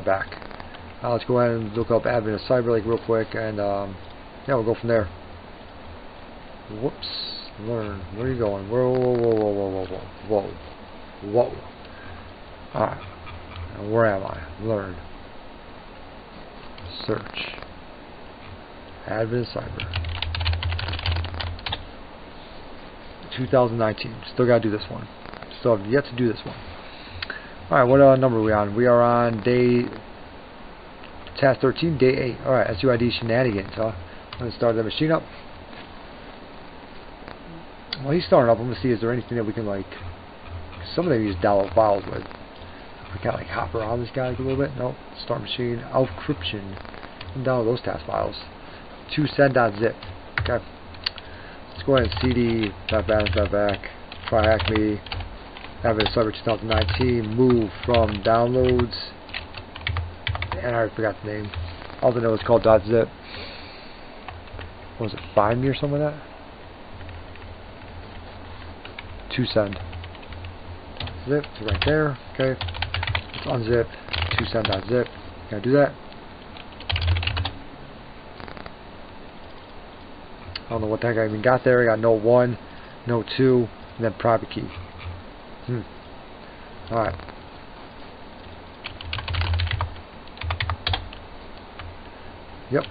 back. Let's go ahead and look up admin of CyberLink real quick, and yeah, we'll go from there. Whoops. Learn. Where are you going? Whoa, whoa, whoa, whoa, whoa, whoa, whoa, whoa. Alright. Now where am I? Learn. Search. Admin of Cyber. 2019. Still gotta do this one. Still have yet to do this one. Alright, what number are we on? We are on task 13, day 8. Alright, SUID shenanigans, huh? I'm gonna start the machine up. While he's starting up, I'm gonna see is there anything that we can like. Some of them use download files with. We can't like hop around this guy like a little bit. Nope. Start machine. Encryption. And download those task files. To send.zip. Okay. Let's go ahead and cd back. Try-hack-me. Admin of Cyber 2019. Move from downloads. And I already forgot the name. All I know it's called .zip. What was it? Find me or something like that? To send. Zip. It's right there. Okay. Let's unzip. To send.zip. Can I do that? I don't know what the heck I even got there. I got note 1, note 2, and then private key. Alright. Yep.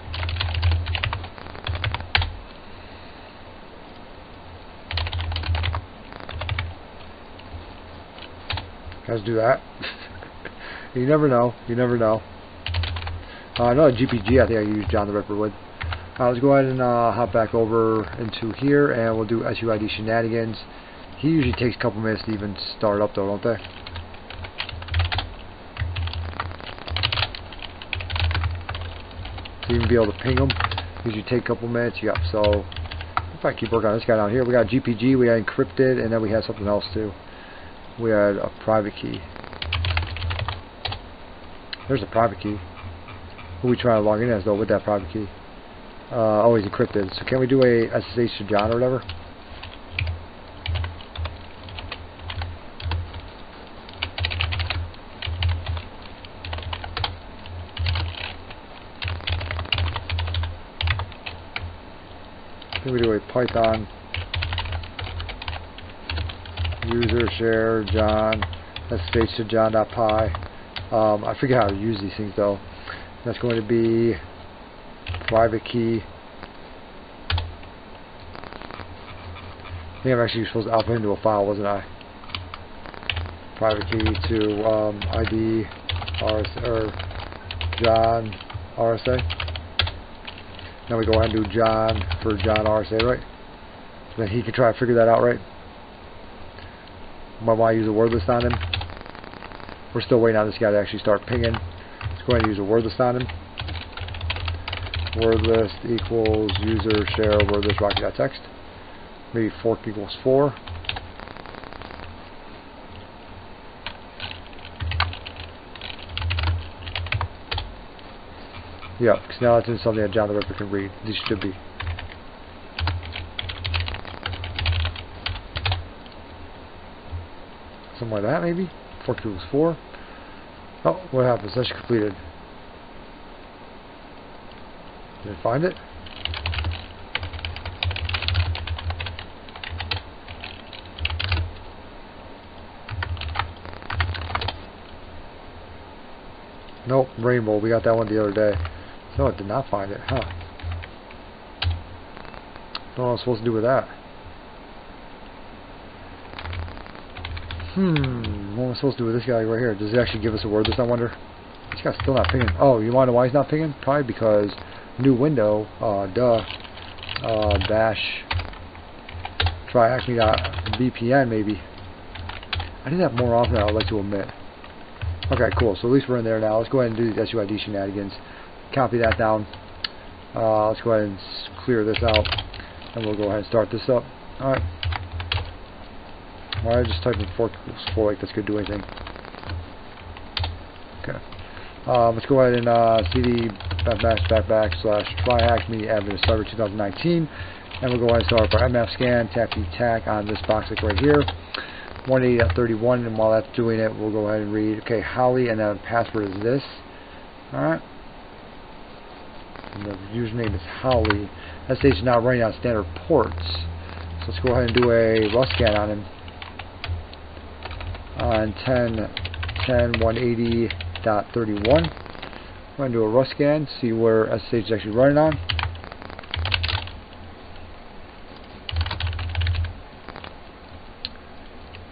Guys, do that. You never know. You never know. Another GPG I think I used John the Ripper with. Let's go ahead and hop back over into here, and we'll do SUID shenanigans. He usually takes a couple minutes to even start up, though, don't they? To even be able to ping them, usually take a couple minutes. Yep. So if I keep working on this guy down here, we got GPG, we got encrypted, and then we had something else too. We had a private key. There's a private key. Who we trying to log in as though with that private key? Always encrypted. So can we do a SSH to John or whatever? Can we do a Python user share John SSH to John.py? I forget how to use these things though. That's going to be private key. I think I'm actually supposed to output into a file, wasn't I? Private key to ID RSA or John RSA. Now we go ahead and do John for John RSA, right? Then he can try to figure that out, right? Might want to use a word list on him. We're still waiting on this guy to actually start pinging. Let's go ahead and use a word list on him. Word list equals user share word list rocky.txt. Maybe fork equals 4. Yeah, because now it's in something that John the Ripper can read. These should be. Something like that, maybe? Fork equals 4. Oh, what happens? That's completed. Did it find it? Nope, rainbow. We got that one the other day. No, it did not find it, huh? What am I supposed to do with that? What am I supposed to do with this guy right here? Does it actually give us a word list, I wonder? This guy's still not pinging. Oh, you want to know why he's not pinging? Probably because new window, bash try-hack-me.vpn maybe. I do that more often than I would like to admit. Okay, cool. So at least we're in there now. Let's go ahead and do the SUID shenanigans. Copy that down. Let's go ahead and clear this out, and we'll go ahead and start this up. All right. Why I just typed in fork equals 4 like that's going to do anything. Okay. Let's go ahead and cd // try-hack-me admin of Cyber 2019, and we'll go ahead and start up our MF scan. Tap the tack on this box like right here. 180.31, and while that's doing it, we'll go ahead and read. Okay, Holly, and then password is this. Alright. And the username is Howley. SH is not running on standard ports. So let's go ahead and do a rust scan on him. On 10.180.31. I'm going to do a rust scan, see where SSH is actually running on.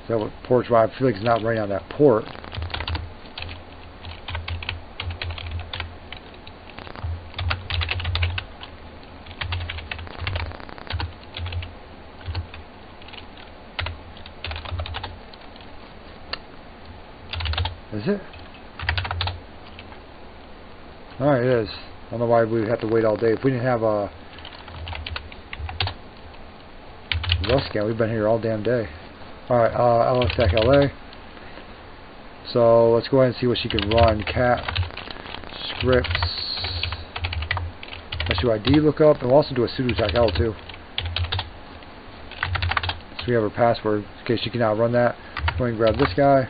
So what port's right? I feel like it's not running on that port. Is it? Alright, it is. I don't know why we would have to wait all day. If we didn't have a rust scan, we've been here all damn day. Alright, LSTech LA. So let's go ahead and see what she can run. Cat scripts SUID lookup, and we'll also do a sudo tech L too. So we have her password in case she cannot run that. Go ahead and grab this guy.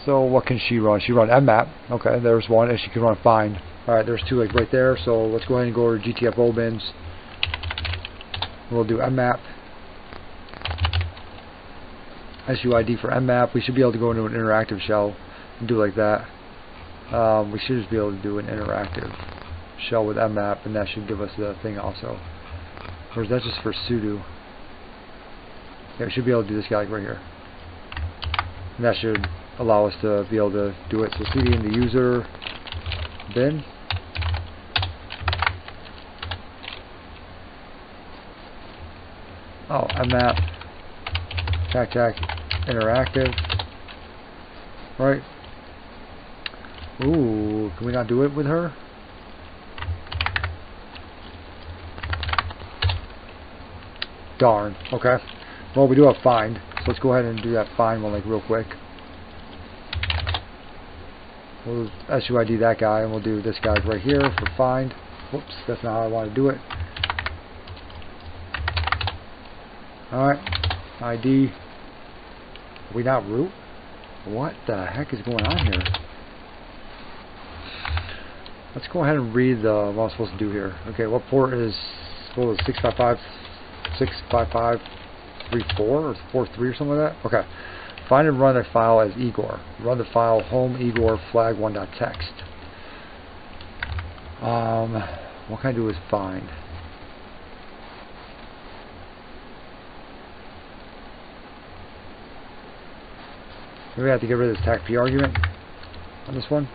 So what can she run? She run mmap. Okay, there's one, and she can run find. Alright, there's two like right there. So let's go ahead and go to GTFO bins. We'll do mmap. SUID for mmap. We should be able to go into an interactive shell and do like that. We should just be able to do an interactive shell with mmap, and that should give us the thing also. Or is that just for sudo? Yeah, we should be able to do this guy like right here. And that should allow us to be able to do it. So cd in the user bin. Oh, mmap tac interactive. Right. Ooh, can we not do it with her? Darn. Okay. Well, we do have find, so let's go ahead and do that find one like real quick. We'll SUID that guy, and we'll do this guy right here for find. Whoops, that's not how I want to do it. Alright, ID. Are we not root? What the heck is going on here? Let's go ahead and read what I'm supposed to do here. Okay, what port is 655.655.34 or 43 or something like that? Okay. Find and run a file as Igor. Run the file home Igor flag1.txt. What can I do with find? Maybe I have to get rid of this tacp argument on this one.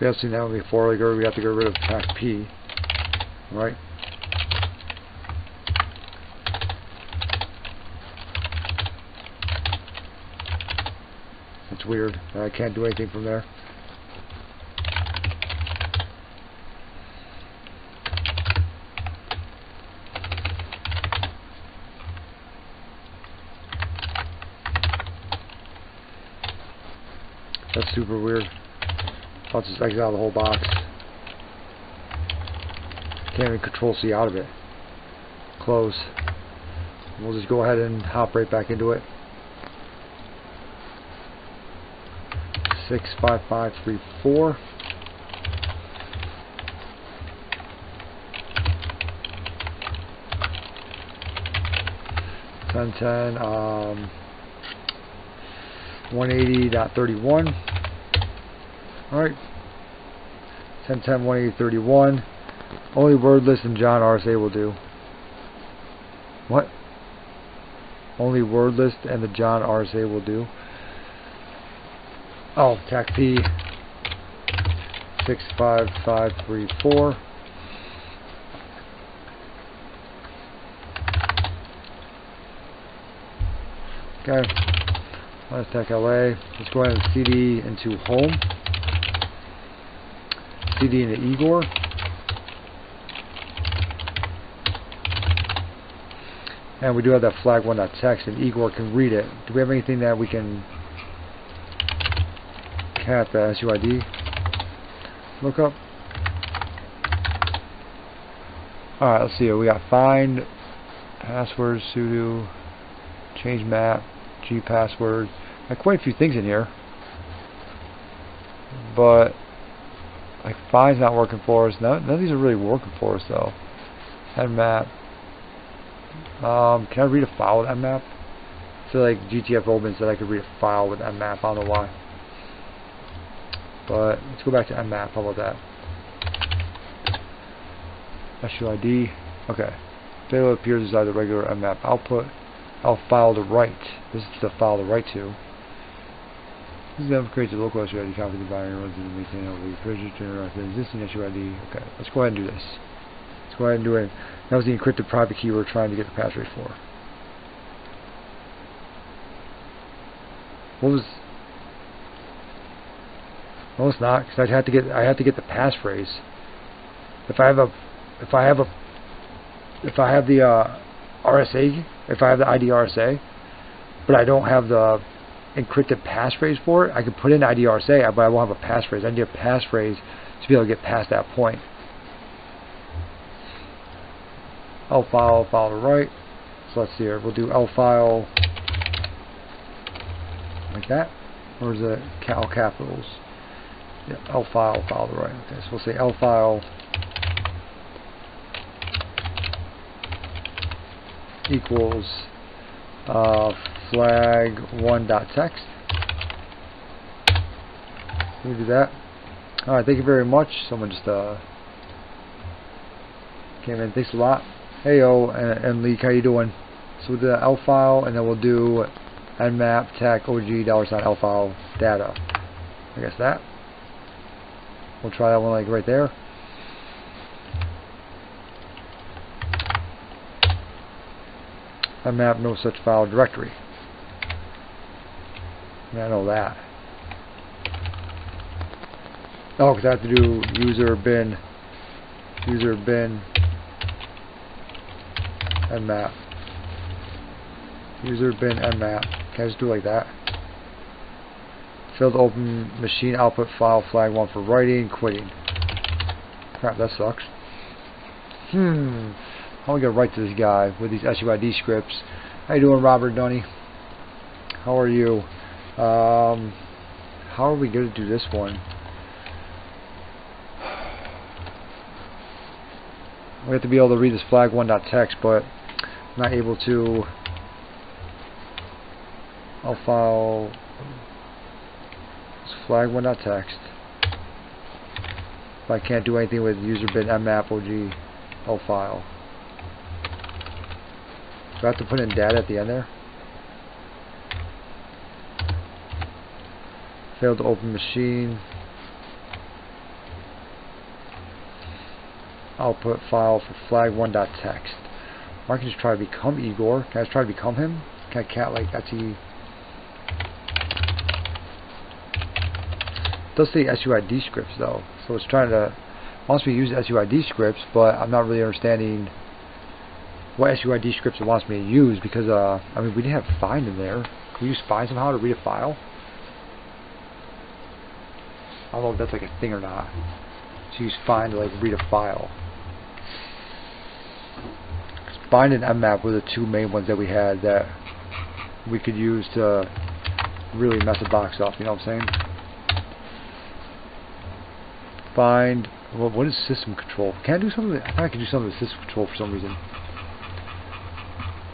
We have seen that one before. Like, we have to get rid of tacp, right? That's weird. I can't do anything from there. That's super weird. I'll just exit out of the whole box. Can't even control C out of it. Close. We'll just go ahead and hop right back into it. 65534. .10 180.31. Alright. 10.10.180.31. Only wordless and John RSA will do. What? Only wordless and the John RSA will do. Oh, tacp 65534. Okay. Let's tech LA. Let's go ahead and CD into home. CD into Igor. And we do have that flag1.txt, and Igor can read it. Do we have anything that we can cat the SUID lookup. Alright, let's see here. We got find password sudo change map G password. Got quite a few things in here, but like find's not working for us. None of these are really working for us though. Nmap. Can I read a file with nmap? I feel like GTF opens that I could read a file with nmap. I don't know why. But let's go back to nmap. How about that? SUID. Okay. Failure appears inside the regular nmap output. I'll file to write. This is the file to write to. This then creates a local SUID copy of the binary runs in the maintain over the purchase generates the existing SUID. Okay, let's go ahead and do this. Let's go ahead and do it. That was the encrypted private key we were trying to get the passphrase for. What was? No, it's not, because I have to get the passphrase. If I have the RSA, if I have the ID RSA, but I don't have the encrypted passphrase for it, I can put in ID RSA, but I won't have a passphrase. I need a passphrase to be able to get past that point. L file to write. So let's see here. We'll do L file like that, or is it all capitals? Yeah, L file to write. Okay, so we'll say L file equals flag1.txt. Let me do that. Alright, thank you very much. Someone just came in. Thanks a lot. Heyo, and Lee, how you doing? So we'll do the L file, and then we'll do nmap tech og $L file data. I guess that. We'll try that one like right there. Nmap no such file directory. Yeah, I know that. Oh, because I have to do user bin nmap. User bin nmap. Can I just do it like that? Failed to open machine output file flag1 for writing, quitting. Crap, that sucks. How am I going to write to this guy with these SUID scripts? How you doing, Robert Dunny? How are you? How are we going to do this one? We have to be able to read this flag1.txt, but I'm not able to. I'll file flag1.txt. But I can't do anything with user bin nmap og L file. Do I have to put in data at the end there? Failed to open machine. Output file for flag1.txt. Or I can just try to become Igor. Can I just try to become him? Can I cat like that's he? It does say SUID scripts though, so it's trying to wants me to use SUID scripts, but I'm not really understanding what SUID scripts it wants me to use because I mean we didn't have find in there. Can we use find somehow to read a file? I don't know if that's like a thing or not. So use find to like read a file. Find and nmap were the two main ones that we had that we could use to really mess the box up. You know what I'm saying? Find. Well, what is system control? Can I do something? I thought I could do something with system control for some reason.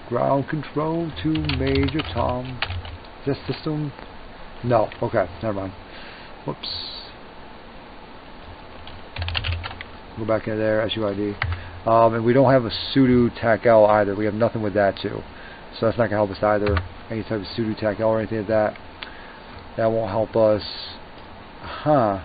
Ground control to Major Tom. Is that system? No. Okay. Never mind. Whoops. Go back in there. SUID. And we don't have a sudo tacl either. We have nothing with that too. So that's not going to help us either. Any type of sudo tacl or anything like that. That won't help us. Huh.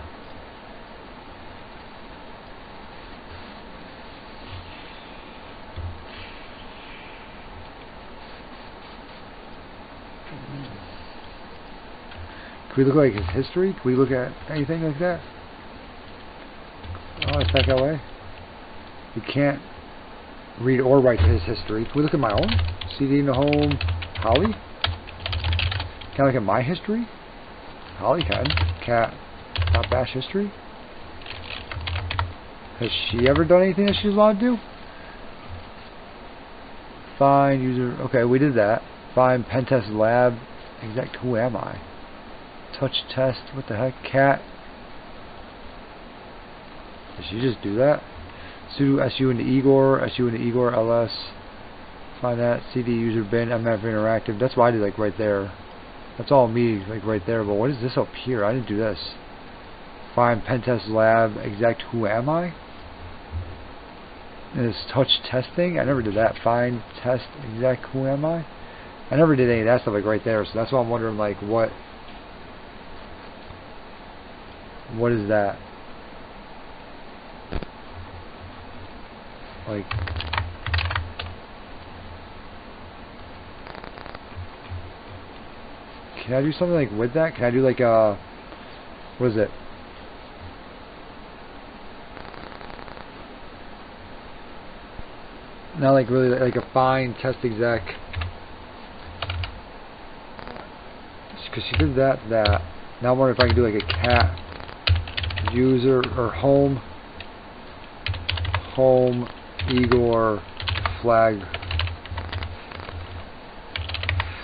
Can we look at his history? Can we look at anything like that? Oh, it's back that way. We can't read or write his history. Can we look at my own? CD in the home. Holly? Can I look at my history? Holly can. Cat. Not bash history. Has she ever done anything that she's allowed to do? Find user. Okay, we did that. Find pentest lab. Exact. Who am I? Touch test. What the heck? Cat. Did she just do that? Sudo su into Igor. Su into Igor ls. Find that. CD user bin. MF interactive. That's what I did, like right there. That's all me, like right there. But what is this up here? I didn't do this. Find pentest lab. Exact. Who am I? And this touch testing. I never did that. Find test exact. Who am I? I never did any of that stuff, like right there. So that's why I'm wondering, like, what is that? Like, can I do something like with that? Can I do like what is it? Not like really like a find test exec, because she did that. Now I wonder if I can do like a cat user or home Igor flag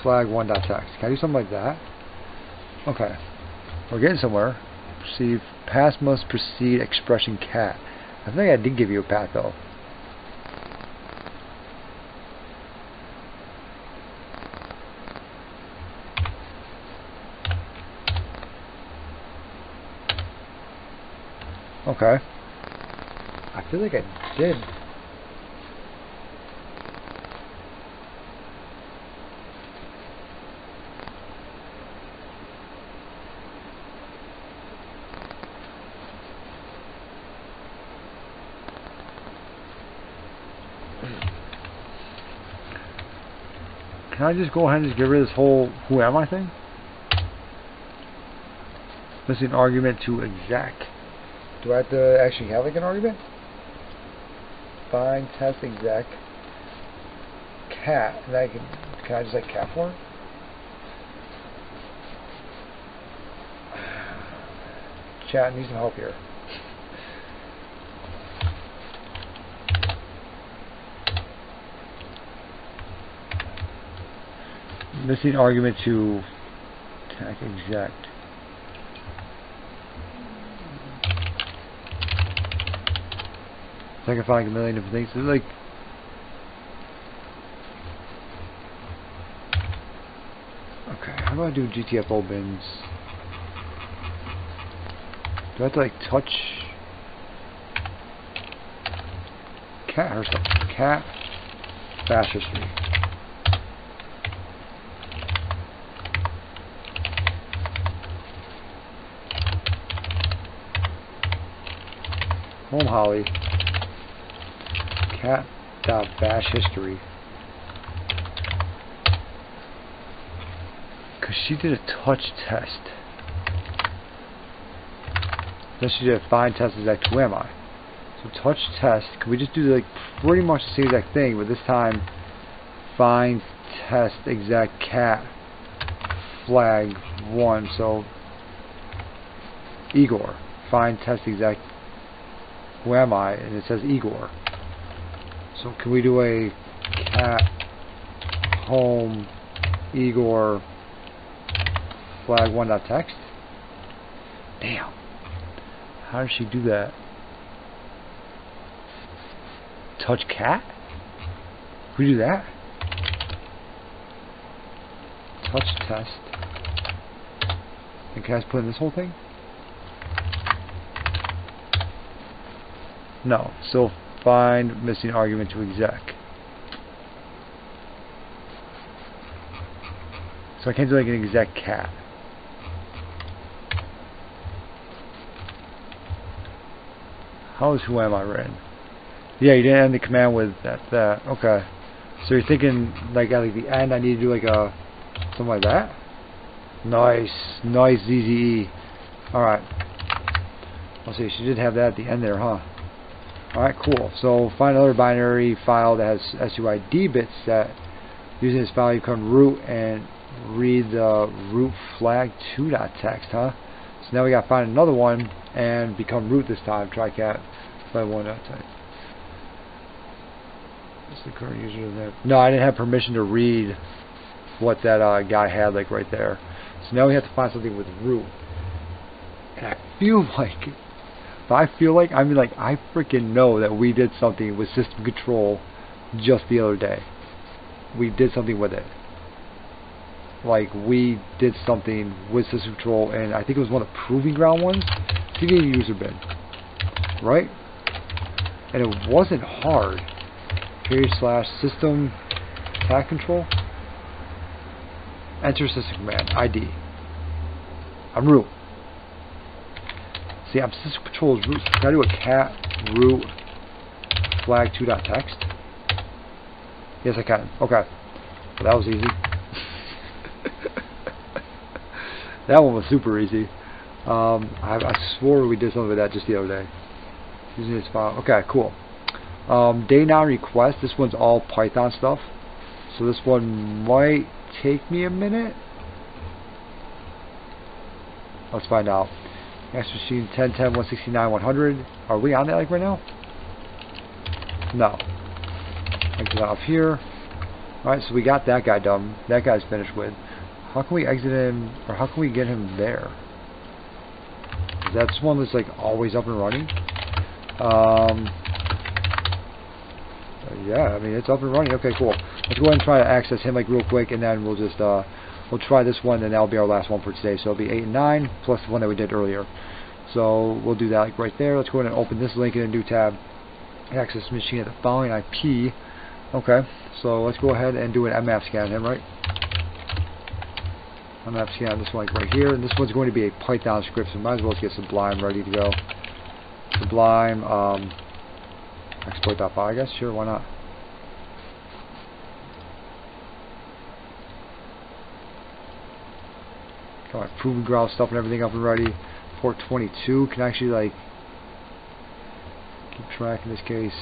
1.text. Can I do something like that? Okay, we're getting somewhere. Receive pass must proceed expression cat. I think I did give you a path though. Okay. I feel like I did. Can I just go ahead and just get rid of this whole who am I thing? Missing argument to exec. Do I have to actually have like an argument? Find test exec cat, and can I just like cat for it? Chat needs some help here. Missing argument to tag exec. I can find like a million different things. It's like, okay, how do I do GTFO bins? Do I have to like touch cat or something? Cat bash history. Home Holly. Cat.bash history. Because she did a touch test. Then she did a find test exact. Who am I? So touch test. Can we just do like pretty much the same exact thing, but this time find test exact cat flag 1. So Igor. Find test exact. Who am I? And it says Igor. So can we do a cat home Igor flag 1.text? Damn. How does she do that? Touch cat? Can we do that? Touch test. And can I just put in this whole thing? No. Still find missing argument to exec. So I can't do like an exec cat. How is who am I written? Yeah, you didn't end the command with that. Okay. So you're thinking like at like the end I need to do like a something like that? Nice ZZE. Alright. I'll see, she did have that at the end there, huh? Alright, cool. So find another binary file that has SUID bits set. Using this file you can root and read the root flag 2.txt, huh? So now we gotta find another one and become root this time. Try cat flag 1.txt. What's the current user of that? No, I didn't have permission to read what that guy had like right there. So now we have to find something with root. And I feel like, I mean like I freaking know that we did something with system control just the other day. We did something with it. Like we did something with system control, and I think it was one of the proving ground ones. CV user bin, right? And it wasn't hard. /system tag control. Enter system command ID. I'm root. See, I'm system control is root. Can I do a cat root flag 2.txt? Yes, I can. Okay. Well, that was easy. That one was super easy. I swore we did something with that just the other day. Using this file. Okay, cool. Day 9 request. This one's all Python stuff. So this one might take me a minute. Let's find out. Next machine 10.10.169.100. Are we on that like right now? No. Exit out of here. Alright, so we got that guy done. That guy's finished with. How can we exit him, or how can we get him there? Is that one that's like always up and running? Yeah, I mean it's up and running. Okay, cool. Let's go ahead and try to access him like real quick, and then we'll just we'll try this one, and that'll be our last one for today. So it'll be 8 and 9 plus the one that we did earlier. So we'll do that like right there. Let's go ahead and open this link in a new tab. Access machine at the following IP. Okay, so let's go ahead and do an mmap scan him, right? mmap scan this one like right here, and this one's going to be a Python script, so might as well get Sublime ready to go. Sublime export.py, I guess. Sure, why not? Got my proving ground stuff and everything up and ready. Port 22 can actually like keep track in this case.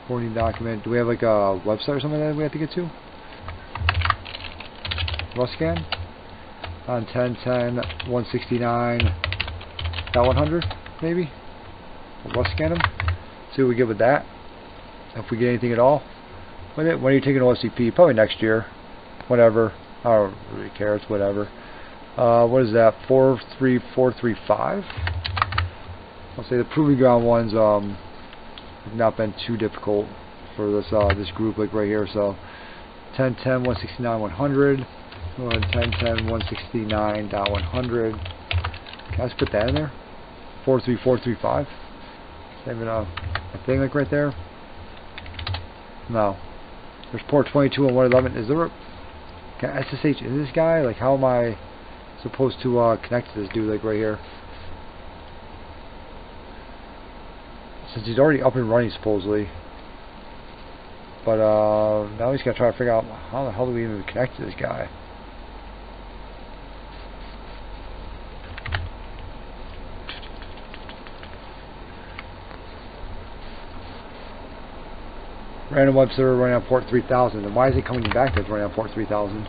Supporting document. Do we have like a website or something that we have to get to? Rust scan on 10.10.169.100 maybe. We'll Rust scan them. See what we get with that. If we get anything at all. When are you taking OSCP? Probably next year. Whatever. I don't really care. It's whatever. What is that? 43435. I'll say the proving ground ones have not been too difficult for this this group like right here. So 10.10.169.100. 10.10.169.100. Can I just put that in there? 43435. Is that even a thing like right there? No. There's port 22 and 111. Is there a SSH in this guy? Like, how am I supposed to connect to this dude like right here? Since he's already up and running supposedly. But now he's got to try to figure out how the hell do we even connect to this guy. Random web server running on port 3000. And why is it coming back that's running on port 3000?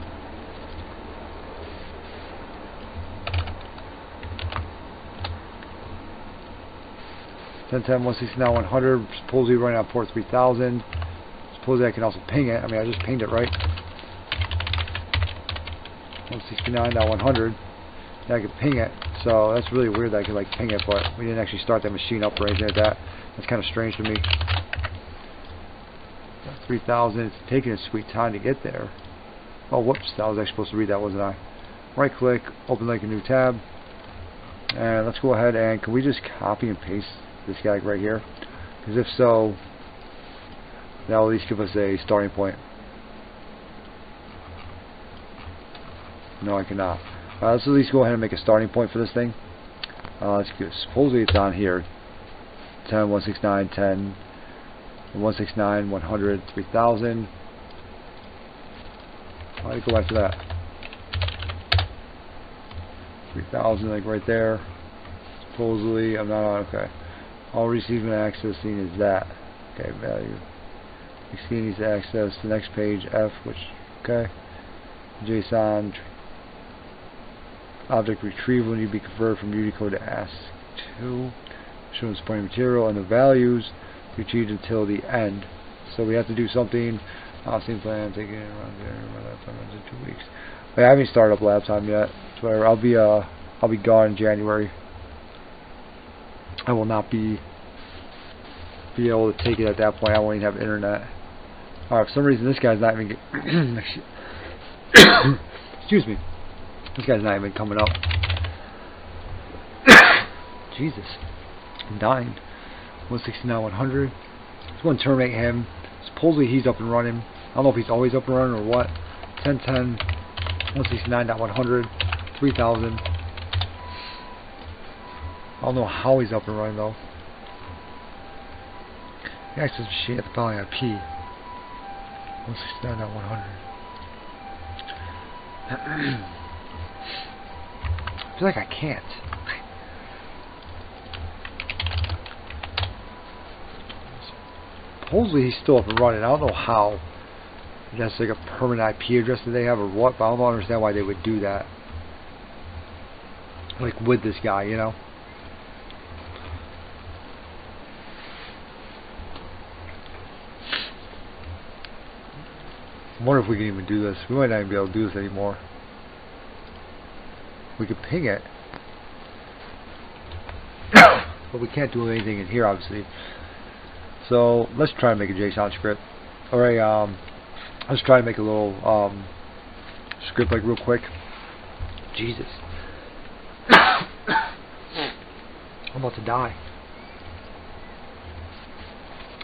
(10.10.169.100) supposedly running on port 3000. Supposedly I can also ping it. I mean, I just pinged it, right? 169.100. Now I can ping it. So that's really weird that I can like ping it, but we didn't actually start that machine up or anything like that. That's kind of strange to me. 3000. It's taking a sweet time to get there. Oh, whoops! I was actually supposed to read that, wasn't I? Right click, open like a new tab, and let's go ahead and can we just copy and paste this guy right here? Because if so, that'll at least give us a starting point. No, I cannot. Let's at least go ahead and make a starting point for this thing. Let's get, supposedly it's on here. 10.169, 10. 169, 100, 3000. Why do you go back to that? 3000, like right there. Supposedly, I'm not on. Okay. All receiving and accessing is that. Okay, value. Xkey needs to access the next page, F, which, okay. JSON object retrieval need to be converted from Unicode to ASCII2. Showing supporting material and the values retrieved until the end. So we have to do something. Same plan, taking it around there. My laptop runs in 2 weeks. I haven't started up lab time yet. So I'll be gone in January. I will not be able to take it at that point. I won't even have internet. Alright, for some reason this guy's not even excuse me. This guy's not even coming up. Jesus. I'm dying. 169, 100. Let's go and terminate him. Supposedly he's up and running. I don't know if he's always up and running or what. 1010, 169.100, 3000. I don't know how he's up and running though. He access machine at the following IP. 169.100. I feel like I can't. Supposedly he's still up and running. I don't know how. That's like a permanent IP address that they have or what, but I don't understand why they would do that. Like with this guy, you know. I wonder if we can even do this. We might not even be able to do this anymore. We could ping it. But we can't do anything in here, obviously. So let's try and make a JSON script. Alright, let's try to make a little script like real quick. Jesus. I'm about to die.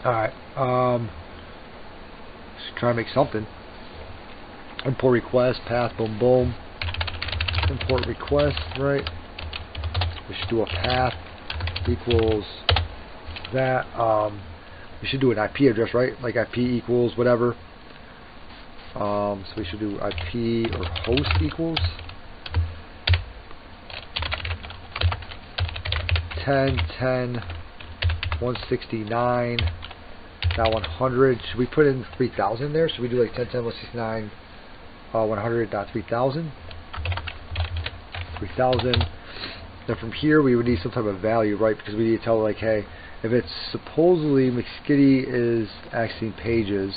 Alright, let's try and make something. Import request, path, boom boom. Import request, right? We should do a path equals that. We should do an IP address, right? Like IP equals whatever. So we should do IP or host equals 10.10.169.100. Should we put in 3000 there? Should we do like 10.10.169.100.3000? 3000. Then from here we would need some type of value, right? Because we need to tell like, hey, if it's supposedly Xkey is accessing pages,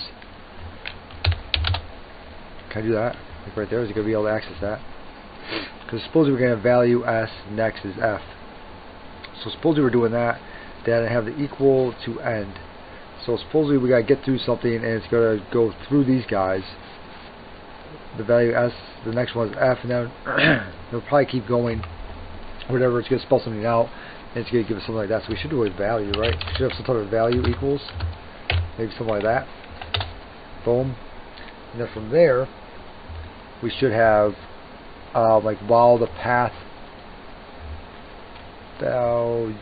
can I do that? Like right there, is it going to be able to access that? Because supposedly we're going to have value S, next is F. So supposedly we're doing that, then I have the equal to end. So supposedly we got to get through something and it's going to go through these guys. The value S, the next one is F, and then it'll probably keep going. Whatever, it's going to spell something out, and it's going to give us something like that. So we should do a value, right? We should have some type of value equals, maybe something like that. Boom. And then from there, we should have like while the path value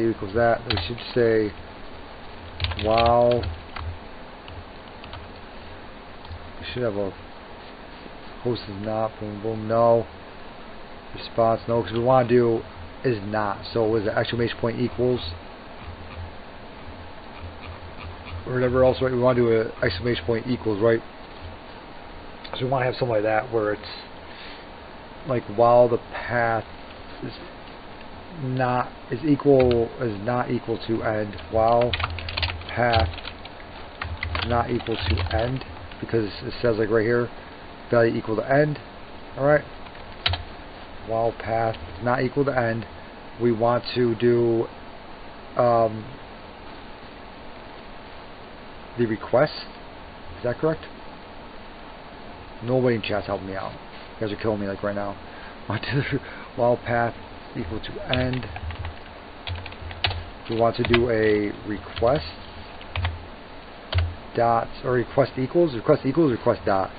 equals that. We should say while. We should have a host is not, boom boom, no. Response, no, because we want to do is not. So was the exclamation point equals or whatever else, right? We want to do an exclamation point equals, right? So we want to have something like that where it's like while the path is not equal to end, while path is not equal to end, because it says like right here value equal to end. Alright, while path is not equal to end, we want to do the request. Is that correct? Nobody in chat's helping me out. You guys are killing me like right now. While path equal to end, we want to do a request dot or request equals request dot.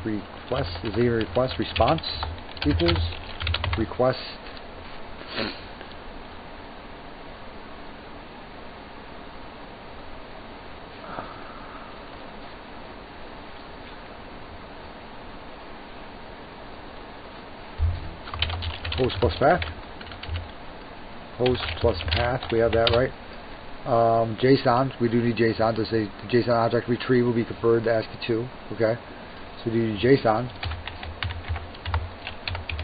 Request is either request response equals request host plus path. Host plus path, we have that right. JSON, we do need JSON to say the JSON object retrieve will be converted to ASCII2. Okay, so we do need JSON.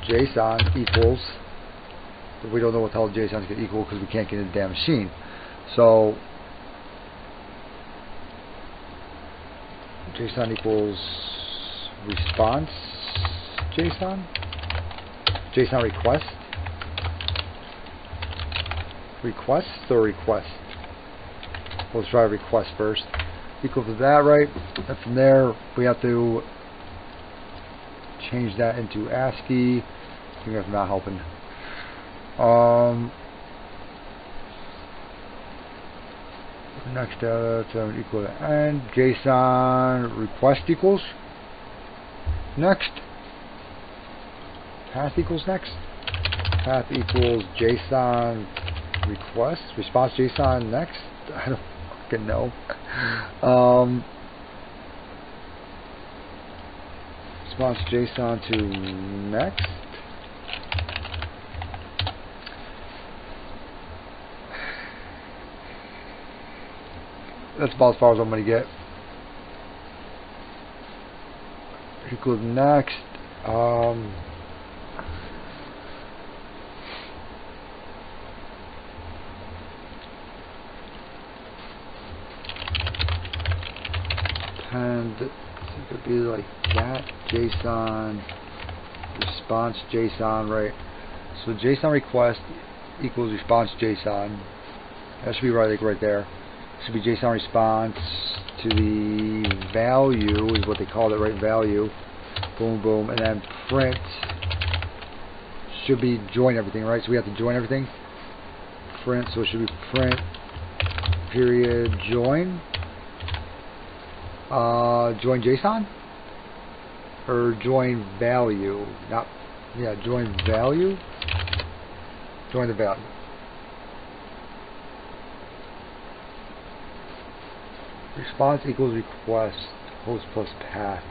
JSON equals, we don't know what the hell JSON is going to equal because we can't get in the damn machine. So JSON equals response JSON, JSON request, or request. Let's try request first. Equal to that, right? And from there, we have to change that into ASCII. I think that's not helping. Next, equal to end. JSON request equals next. Path equals next. Path equals JSON request. Response JSON next. I don't fucking know. Response JSON to next. That's about as far as I'm going to get. Equal to next. And it could be like that. JSON response JSON, right? So JSON request equals response JSON. That should be right, like right there. Should be JSON response to the value is what they called it, right? Value. Boom, boom, and then print should be join everything, right? So we have to join everything. Print, so it should be print period join. Join JSON or join value? Not, yeah, join value. Join the value. Response equals request host plus path.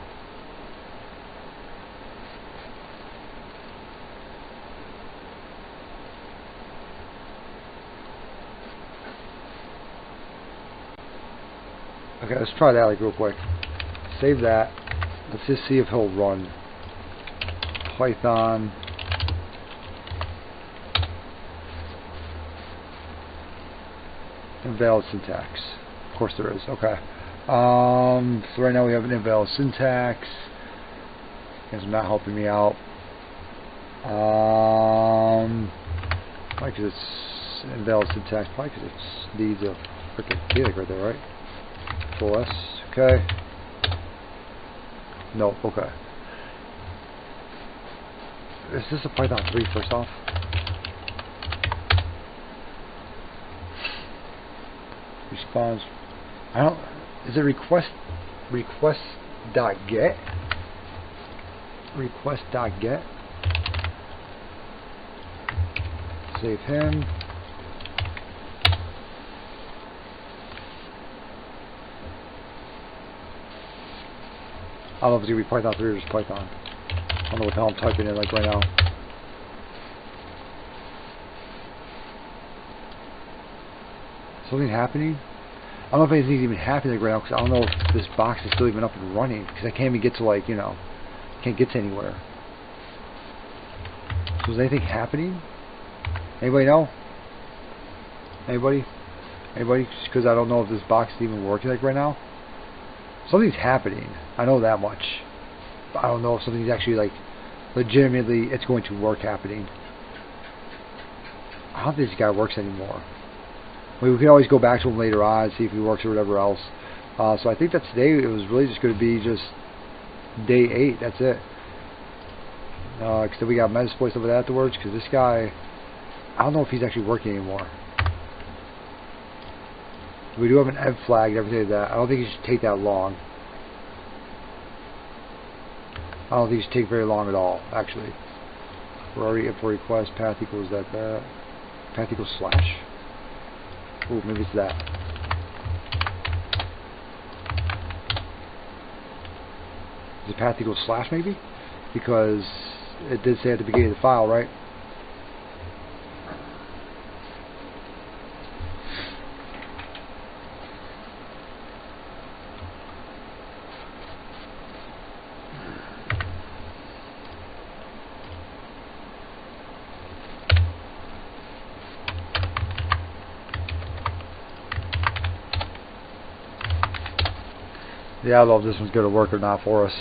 Okay, let's try that like real quick. Save that. Let's just see if he'll run. Python. Invalid syntax. Of course there is. Okay. So right now we have an invalid syntax. It's not helping me out. Probably because it's invalid syntax. Probably because it needs a freaking Phoenix right there, right? Control S. Okay. No. Okay. Is this a Python 3 first off? Response. I don't. Is it request dot get? Request dot get. Save him. I don't know if it's going to be Python 3 or just Python. I don't know what the hell I'm typing in like right now. Something happening? I don't know if anything's even happening like right now because I don't know if this box is still even up and running because I can't even get to like, you know, can't get to anywhere. So is anything happening? Anybody know? Anybody? Anybody? Because I don't know if this box is even working like right now. Something's happening. I know that much. But I don't know if something's actually like legitimately it's going to work happening. I don't think this guy works anymore. I mean, we can always go back to him later on and see if he works or whatever else. So I think that today it was really just going to be just day 8. That's it. Because then we got Metasploit stuff afterwards. Because this guy, I don't know if he's actually working anymore. We do have an ed flag and everything like that. I don't think it should take that long. I don't think it should take very long at all, actually. We're already in for request. Path equals that. Path equals slash. Ooh, maybe it's that. Is it path equals slash maybe? Because it did say at the beginning of the file, right? Yeah, I don't know if this one's going to work or not for us.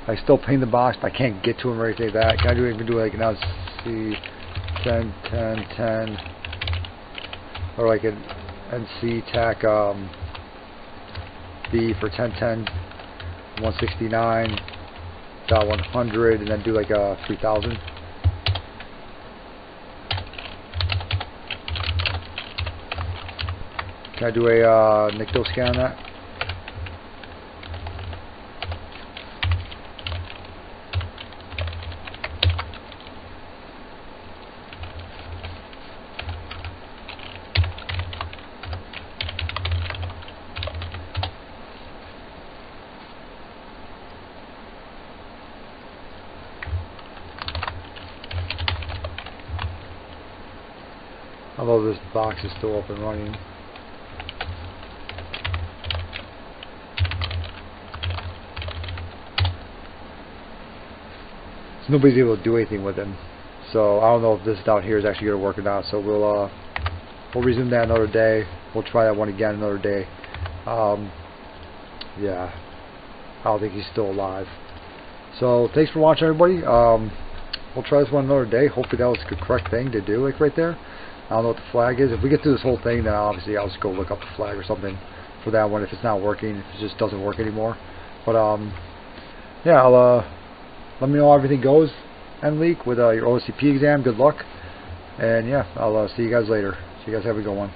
I still ping the box, but I can't get to him or anything like that. Can I do even do like an LC 10, 10, 10, or like an NC TAC B for 10, 10, 169, 100, and then do like a 3000. Can I do a nickel scan on that? Although this box is still up and running. So nobody's able to do anything with him. So I don't know if this down here is actually going to work or not. So we'll resume that another day. We'll try that one again another day. Yeah, I don't think he's still alive. So thanks for watching, everybody. We'll try this one another day. Hopefully that was the correct thing to do, like right there. I don't know what the flag is. If we get through this whole thing, then obviously I'll just go look up the flag or something for that one if it's not working, if it just doesn't work anymore. But yeah, let me know how everything goes, N-Leak, with your OCP exam. Good luck. And yeah, I'll see you guys later. So you guys have a good one.